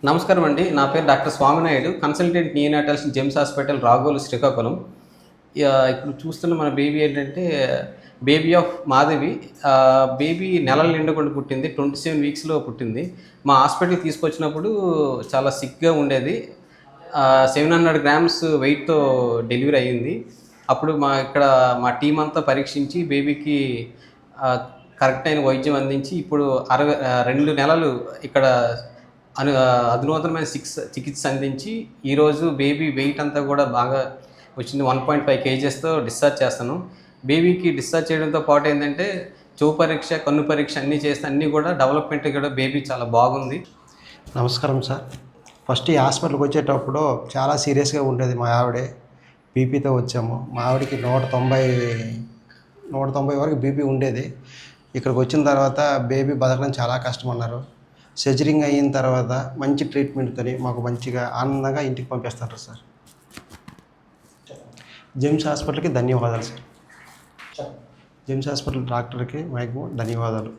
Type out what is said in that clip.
నమస్కారం అండి. నా పేరు doctor Swaminaidu. Consultant neonatals GEMS hospital Ragolu Srikakulam. ఇప్పుడు చూస్తున్న మన బేబీ ఏంటంటే బేబీ ఆఫ్ మాధవి. బేబీ నెలలు నిండకుండా పుట్టింది. 27 వీక్స్‌లో పుట్టింది. మా హాస్పిటల్‌కి తీసుకొచ్చినప్పుడు చాలా సిక్‌గా ఉండేది. 700 గ్రామ్స్ వెయిట్‌తో డెలివరీ అయింది. అప్పుడు మా టీమ్ అంతా పరీక్షించి బేబీకి కరెక్ట్ అయిన వైద్యం అందించి ఇప్పుడు 2 నెలలు ఇక్కడ అధునాతనమైన చికిత్స అందించి ఈరోజు బేబీ వెయిట్ అంతా కూడా బాగా వచ్చింది. 1.5 కేజెస్‌తో డిశ్చార్జ్ చేస్తాను. బేబీకి డిశ్చార్జ్ చేయడంతో పాటు ఏంటంటే చెవు పరీక్ష, కన్ను పరీక్ష అన్నీ చేస్తే అన్నీ కూడా డెవలప్‌మెంట్ కూడా బేబీ చాలా బాగుంది. నమస్కారం సార్. ఫస్ట్ ఈ హాస్పిటల్కి వచ్చేటప్పుడు చాలా సీరియస్గా ఉండేది. మా ఆవిడే బీపీతో వచ్చాము. మా ఆవిడకి 190 వరకు బీపీ ఉండేది. ఇక్కడికి వచ్చిన తర్వాత బేబీ బతకడం చాలా కష్టమన్నారు. సర్జరింగ్ అయిన తర్వాత మంచి ట్రీట్మెంట్తోని మాకు మంచిగా ఆనందంగా ఇంటికి పంపిస్తారు సార్. జెమ్స్ హాస్పిటల్కి ధన్యవాదాలు సార్. జెమ్స్ హాస్పిటల్ డాక్టర్కి మాకు ధన్యవాదాలు.